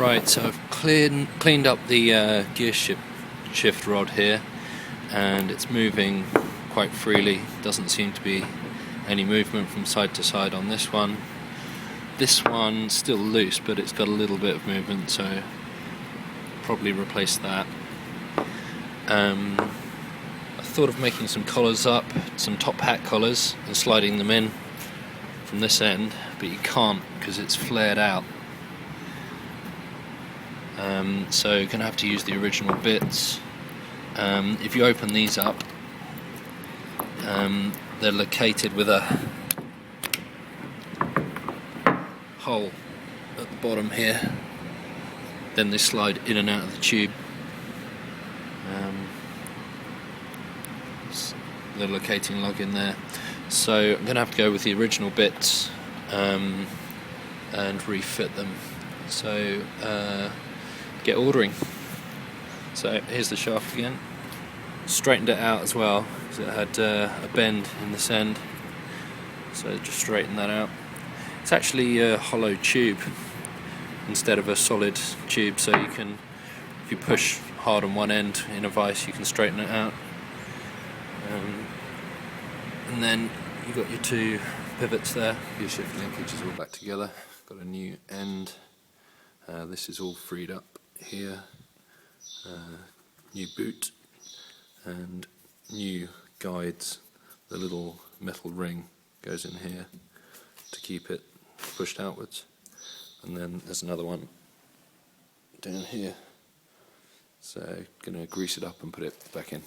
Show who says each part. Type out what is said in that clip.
Speaker 1: Right, so I've cleaned up the gear shift rod here, and it's moving quite freely. Doesn't seem to be any movement from side to side on this one. This one's still loose, but it's got a little bit of movement, so probably replace that. I thought of making some collars up, some top hat collars, and sliding them in from this end, but you can't because it's flared out. So you're going to have to use the original bits. If you open these up, they're located with a hole at the bottom here. Then they slide in and out of the tube. The locating lug in there. So I'm going to have to go with the original bits and refit them. So get ordering. So here's the shaft again. Straightened it out as well because it had a bend in this end. So just straighten that out. It's actually a hollow tube instead of a solid tube, so you can, if you push hard on one end in a vise, you can straighten it out. And then you've got your two pivots there. Gear shift linkage is all back together. Got a new end. This is all freed up here. New boot and new guides. The little metal ring goes in here to keep it pushed outwards. And then there's another one down here. So going to grease it up and put it back in.